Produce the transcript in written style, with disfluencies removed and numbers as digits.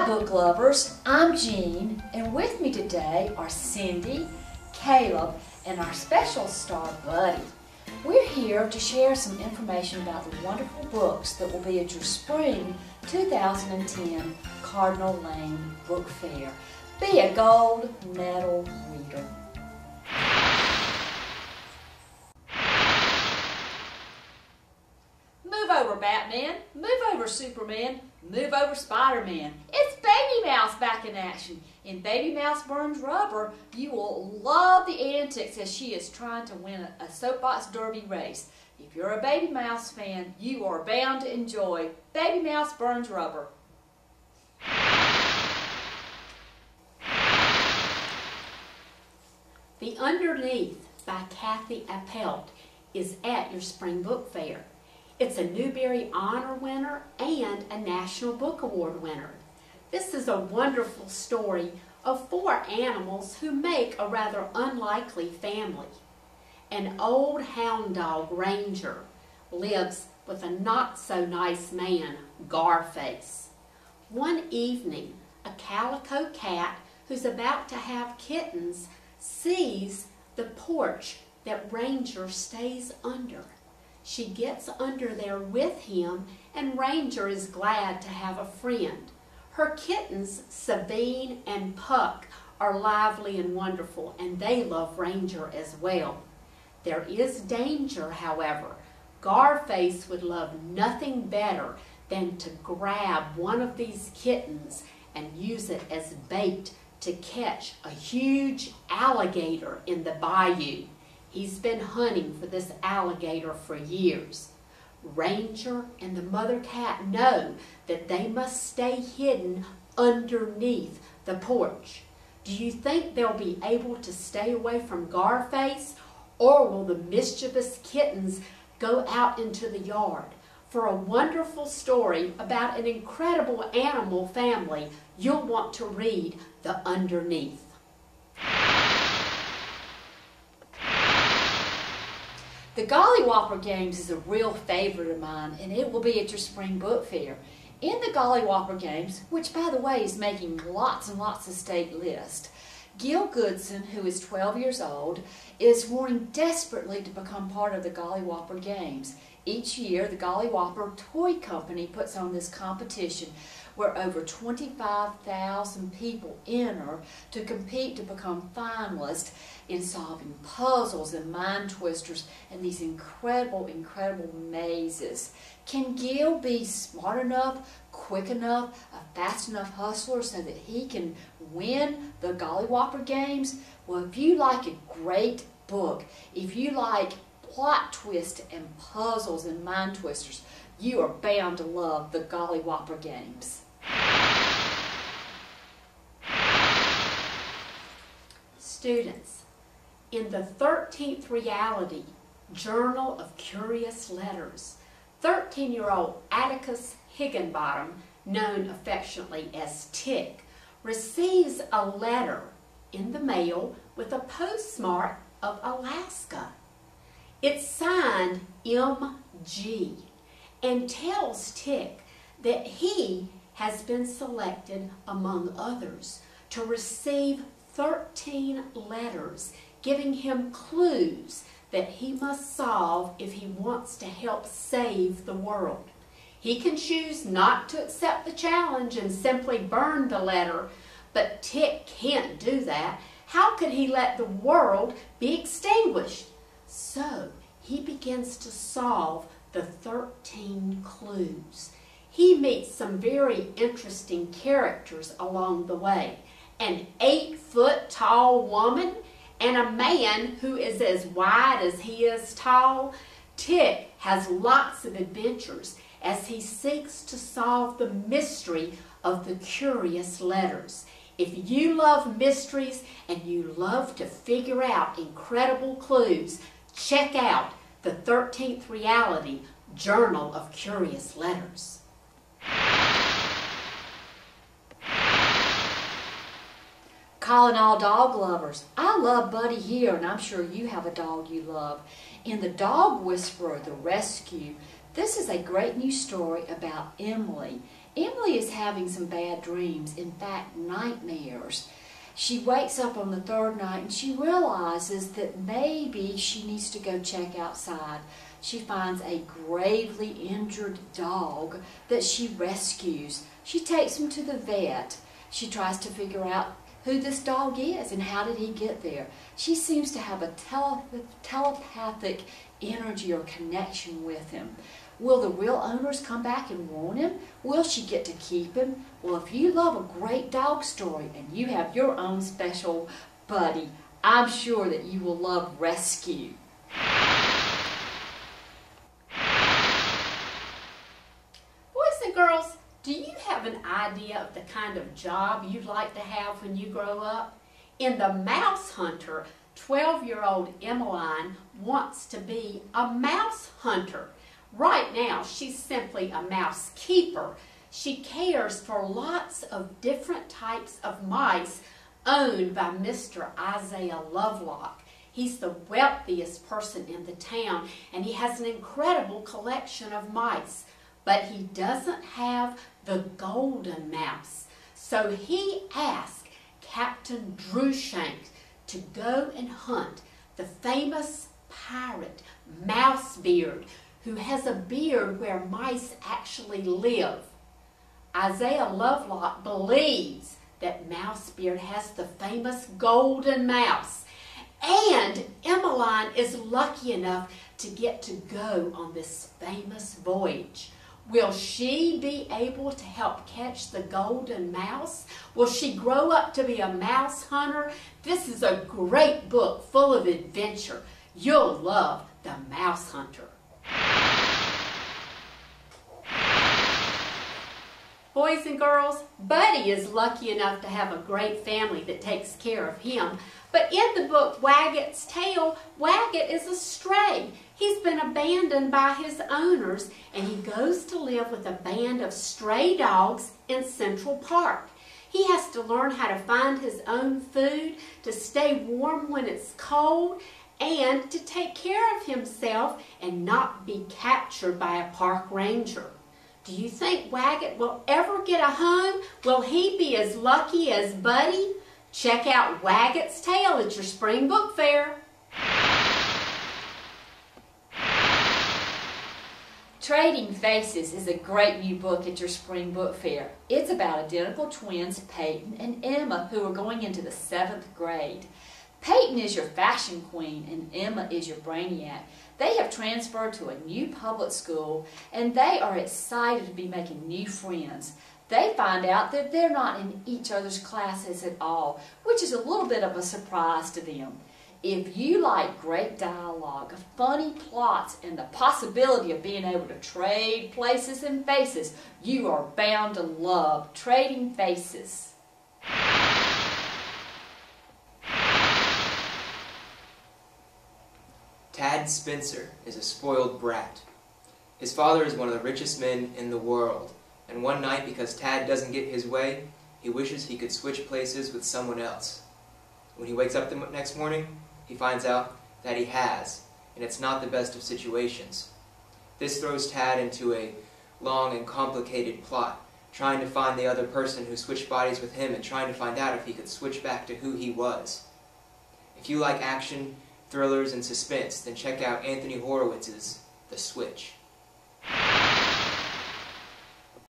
book lovers, I'm Jean, and with me today are Cindy, Caleb, and our special star, Buddy. We're here to share some information about the wonderful books that will be at your spring 2010 Cardinal Lane Book Fair. Be a gold medal reader. Move over, Batman. Move over, Superman. Move over, Spider-Man. It's Baby Mouse back in action. In Baby Mouse Burns Rubber, you will love the antics as she is trying to win a soapbox derby race. If you're a Baby Mouse fan, you are bound to enjoy Baby Mouse Burns Rubber. The Underneath by Kathy Appelt is at your spring book fair. It's a Newbery Honor winner and a National Book Award winner. This is a wonderful story of 4 animals who make a rather unlikely family. An old hound dog, Ranger, lives with a not-so-nice man, Garface. One evening, a calico cat who's about to have kittens sees the porch that Ranger stays under. She gets under there with him, and Ranger is glad to have a friend. Her kittens, Sabine and Puck, are lively and wonderful, and they love Ranger as well. There is danger, however. Garface would love nothing better than to grab one of these kittens and use it as bait to catch a huge alligator in the bayou. He's been hunting for this alligator for years. Ranger and the mother cat know that they must stay hidden underneath the porch. Do you think they'll be able to stay away from Garface, or will the mischievous kittens go out into the yard? For a wonderful story about an incredible animal family, you'll want to read The Underneath. The Gollywhopper Games is a real favorite of mine, and it will be at your spring book fair. In the Gollywhopper Games, which by the way is making lots and lots of state lists, Gil Goodson, who is 12 years old, is wanting desperately to become part of the Gollywhopper Games. Each year, the Gollywhopper Toy Company puts on this competition where over 25,000 people enter to compete to become finalists in solving puzzles and mind twisters and these incredible, incredible mazes. Can Gil be smart enough, quick enough, a fast enough hustler so that he can win the Gollywhopper Games? Well, if you like a great book, if you like plot twists and puzzles and mind twisters, you are bound to love the Gollywhopper Games. Students, in the 13th Reality Journal of Curious Letters, 13-year-old Atticus Higginbottom, known affectionately as Tick, receives a letter in the mail with a postmark of Alaska. It's signed M.G. and tells Tick that he has been selected, among others, to receive 13 letters giving him clues that he must solve if he wants to help save the world. He can choose not to accept the challenge and simply burn the letter, but Tick can't do that. How could he let the world be extinguished? So he begins to solve the 13 clues. He meets some very interesting characters along the way. An 8-foot-tall woman and a man who is as wide as he is tall. Tick has lots of adventures as he seeks to solve the mystery of the curious letters. If you love mysteries and you love to figure out incredible clues, check out the 13th Reality Journal of Curious Letters. Calling all dog lovers. I love Buddy here, and I'm sure you have a dog you love. In The Dog Whisperer, The Rescue, this is a great new story about Emily. Emily is having some bad dreams, in fact, nightmares. She wakes up on the third night and she realizes that maybe she needs to go check outside. She finds a gravely injured dog that she rescues. She takes him to the vet. She tries to figure out who this dog is and how did he get there. She seems to have a telepathic energy or connection with him. Will the real owners come back and want him? Will she get to keep him? Well, if you love a great dog story and you have your own special buddy, I'm sure that you will love Rescue. Boys and girls, do you have an idea of the kind of job you'd like to have when you grow up? In The Mouse Hunter, 12-year-old Emmeline wants to be a mouse hunter. Right now, she's simply a mouse keeper. She cares for lots of different types of mice owned by Mr. Isaiah Lovelock. He's the wealthiest person in the town, and he has an incredible collection of mice. But he doesn't have the golden mouse. So he asked Captain Drewshanks to go and hunt the famous pirate Mousebeard, who has a beard where mice actually live. Isaiah Lovelock believes that Mousebeard has the famous golden mouse, and Emmeline is lucky enough to get to go on this famous voyage. Will she be able to help catch the golden mouse? Will she grow up to be a mouse hunter? This is a great book full of adventure. You'll love The Mouse Hunter. Boys and girls, Buddy is lucky enough to have a great family that takes care of him. But in the book Wagget's Tale, Wagget is a stray. He's been abandoned by his owners, and he goes to live with a band of stray dogs in Central Park. He has to learn how to find his own food, to stay warm when it's cold, and to take care of himself and not be captured by a park ranger. Do you think Wagget will ever get a home? Will he be as lucky as Buddy? Check out Wagget's Tale at your spring book fair. Trading Faces is a great new book at your spring book fair. It's about identical twins, Peyton and Emma, who are going into the 7th grade. Peyton is your fashion queen and Emma is your brainiac. They have transferred to a new public school and they are excited to be making new friends. They find out that they're not in each other's classes at all, which is a little bit of a surprise to them. If you like great dialogue, funny plots, and the possibility of being able to trade places and faces, you are bound to love Trading Faces. Tad Spencer is a spoiled brat. His father is one of the richest men in the world, and one night, because Tad doesn't get his way, he wishes he could switch places with someone else. When he wakes up the next morning, he finds out that he has, and it's not the best of situations. This throws Tad into a long and complicated plot, trying to find the other person who switched bodies with him and trying to find out if he could switch back to who he was. If you like action, thrillers, and suspense, then check out Anthony Horowitz's The Switch.